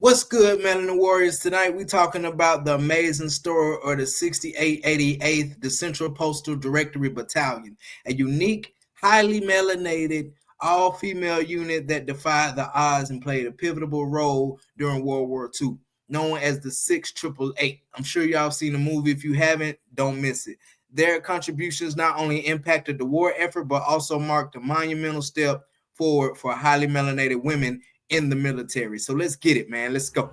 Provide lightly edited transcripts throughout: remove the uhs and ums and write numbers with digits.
What's good, Melanin Warriors? Tonight we talking about the amazing story of the 6888th, the Central Postal Directory Battalion, a unique, highly melanated, all-female unit that defied the odds and played a pivotal role during World War II, known as the 6888. I'm sure y'all seen the movie. If you haven't, don't miss it. Their contributions not only impacted the war effort, but also marked a monumental step forward for highly melanated women in the military. So let's get it, man. Let's go.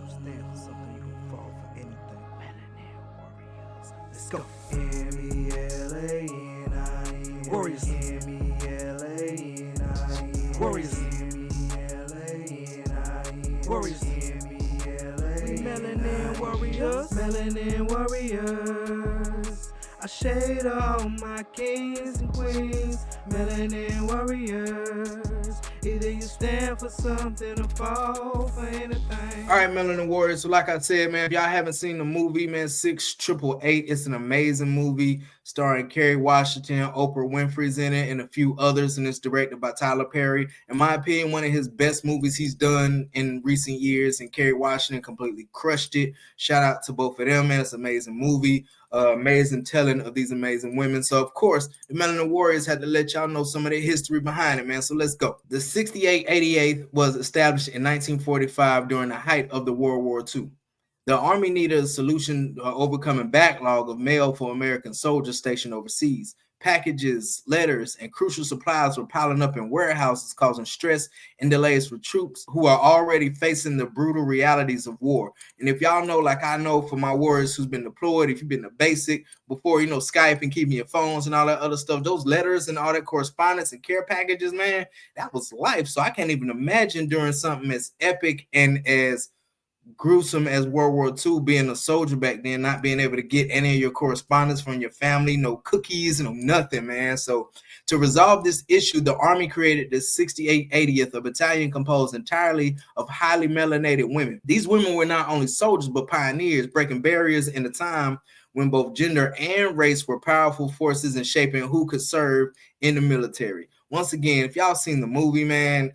Stand for something, you gonna fall for anything. Melanin Warriors. Let's go. M-E-L-A-N-I-N. Warriors. M-E-L-A-N-I-N. Warriors. M-E-L-A-N-I-N. Warriors. We Melanin Warriors. Melanin Warriors. I shade all my kings and queens. Melanin Warriors. Either you stand for something or fall for anything. All right, Melanin Warriors. So like I said, man, if y'all haven't seen the movie, man, 6888, it's an amazing movie starring Kerry Washington, Oprah Winfrey's in it, and a few others, and it's directed by Tyler Perry. In my opinion, one of his best movies he's done in recent years, and Kerry Washington completely crushed it. Shout out to both of them, man. It's an amazing movie. Amazing telling of these amazing women. So, of course, the Melanin Warriors had to let y'all know some of the history behind it, man. So let's go. The 6888th was established in 1945 during the height of the World War II. The Army needed a solution to overcoming backlog of mail for American soldiers stationed overseas. Packages, letters, and crucial supplies were piling up in warehouses, causing stress and delays for troops who are already facing the brutal realities of war. And if y'all know, like I know for my warriors who's been deployed, if you've been a basic before, Skype and keeping your phones and all that other stuff, those letters and all that correspondence and care packages, man, that was life. So I can't even imagine doing something as epic and as gruesome as World War II, being a soldier back then, not being able to get any of your correspondence from your family, no cookies, no nothing, man. So to resolve this issue, the Army created the 6880th, a battalion composed entirely of highly melanated women. These women were not only soldiers, but pioneers, breaking barriers in a time when both gender and race were powerful forces in shaping who could serve in the military. Once again, if y'all seen the movie, man,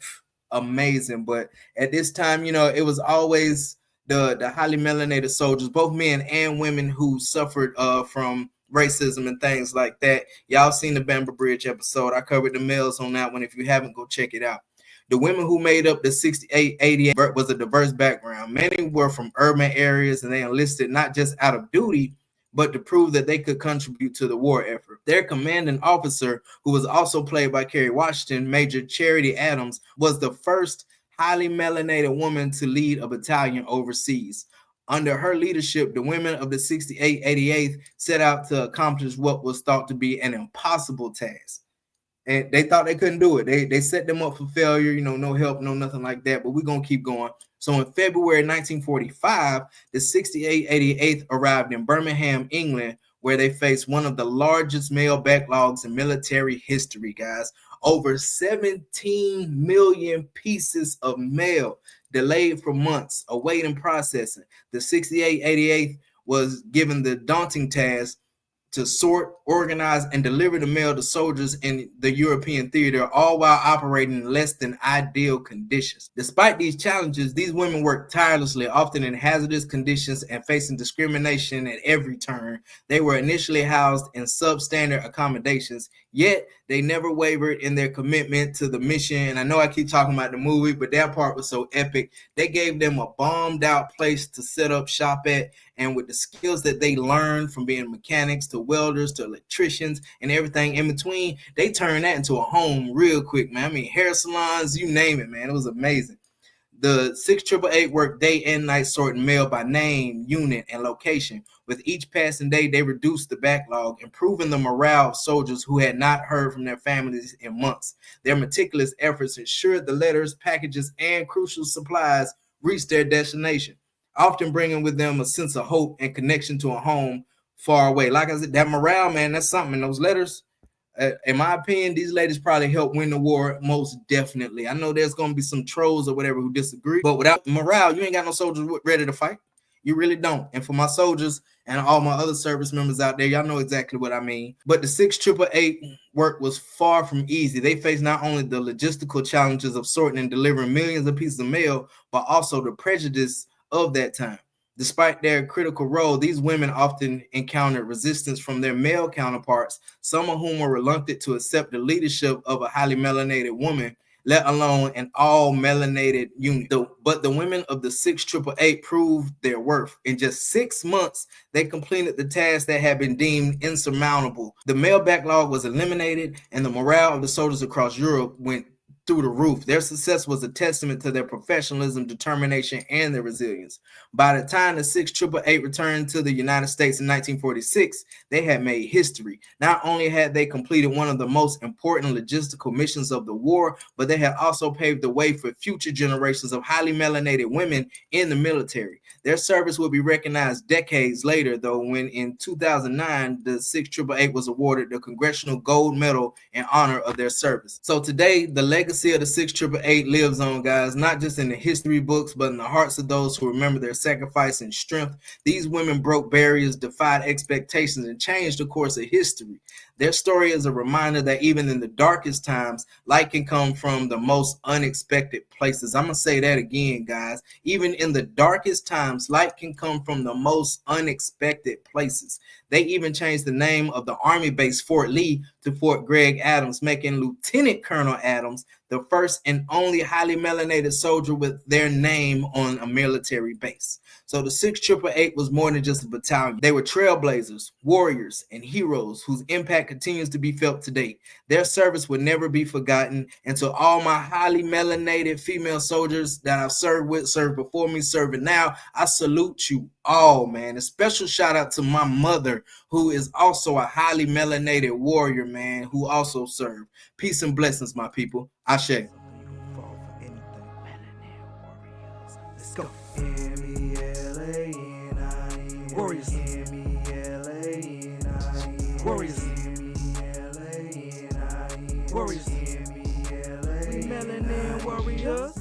amazing. But at this time, it was always the highly melanated soldiers, both men and women, who suffered from racism and things like that. Y'all seen the Bamber Bridge episode. I covered the males on that one. If you haven't, go check it out. The women who made up the 6880 was a diverse background. Many were from urban areas, and they enlisted not just out of duty, but to prove that they could contribute to the war effort. Their commanding officer, who was also played by Kerry Washington, Major Charity Adams, was the first highly melanated woman to lead a battalion overseas. Under her leadership, the women of the 6888th set out to accomplish what was thought to be an impossible task. And they thought they couldn't do it. They set them up for failure, no help, no nothing like that. But we're going to keep going. So in February 1945, the 6888th arrived in Birmingham, England, where they faced one of the largest mail backlogs in military history, guys. Over 17 million pieces of mail delayed for months, awaiting processing. The 6888th was given the daunting task to sort, organize, and deliver the mail to soldiers in the European theater, all while operating in less than ideal conditions. Despite these challenges, these women worked tirelessly, often in hazardous conditions and facing discrimination at every turn. They were initially housed in substandard accommodations, yet they never wavered in their commitment to the mission. And I know I keep talking about the movie, but that part was so epic. They gave them a bombed out place to set up shop at, and with the skills that they learned from being mechanics to welders to electricians and everything in between, they turned that into a home real quick, man. I mean, hair salons, you name it, man. It was amazing. The 6888 worked day and night sorting mail by name, unit, and location. With each passing day, they reduced the backlog, improving the morale of soldiers who had not heard from their families in months. Their meticulous efforts ensured the letters, packages, and crucial supplies reached their destination, often bringing with them a sense of hope and connection to a home far away. Like I said, that morale, man, that's something. In those letters, in my opinion, these ladies probably helped win the war most definitely. I know there's going to be some trolls or whatever who disagree, but without morale, you ain't got no soldiers ready to fight. You really don't. And for my soldiers and all my other service members out there, y'all know exactly what I mean. But the 6888 work was far from easy. They faced not only the logistical challenges of sorting and delivering millions of pieces of mail, but also the prejudice of that time. Despite their critical role, these women often encountered resistance from their male counterparts, some of whom were reluctant to accept the leadership of a highly melanated woman, let alone an all melanated unit. But the women of the 6888 proved their worth. In just 6 months, they completed the task that had been deemed insurmountable. The male backlog was eliminated, and the morale of the soldiers across Europe went through the roof. Their success was a testament to their professionalism, determination, and their resilience. By the time the 6888 returned to the United States in 1946, they had made history. Not only had they completed one of the most important logistical missions of the war, but they had also paved the way for future generations of highly melanated women in the military. Their service will be recognized decades later, though, when in 2009, the 6888 was awarded the Congressional Gold Medal in honor of their service. So today, the legacy of the 6888 lives on, guys, not just in the history books, but in the hearts of those who remember their sacrifice and strength. These women broke barriers, defied expectations, and changed the course of history. Their story is a reminder that even in the darkest times, light can come from the most unexpected places. I'm going to say that again, guys. Even in the darkest times, light can come from the most unexpected places. They even changed the name of the Army base Fort Lee to Fort Gregg Adams, making Lieutenant Colonel Adams the first and only highly melanated soldier with their name on a military base. So the 6888 was more than just a battalion. They were trailblazers, warriors, and heroes whose impact continues to be felt today. Their service will never be forgotten. And to all my highly melanated female soldiers that I've served with, served before me, serving now, I salute you all, man. A special shout out to my mother, who is also a highly melanated warrior, man, who also served. Peace and blessings, my people. Ashe. Fall for anything. Melanin Warriors. Let's go. M-E-L-A-N-I-N. Warriors. M-E-L-A-N-I-N. Warriors. M-E-L-A-N-I-N. Warriors. M-E-L-A-N-I-N. Melanin Warriors.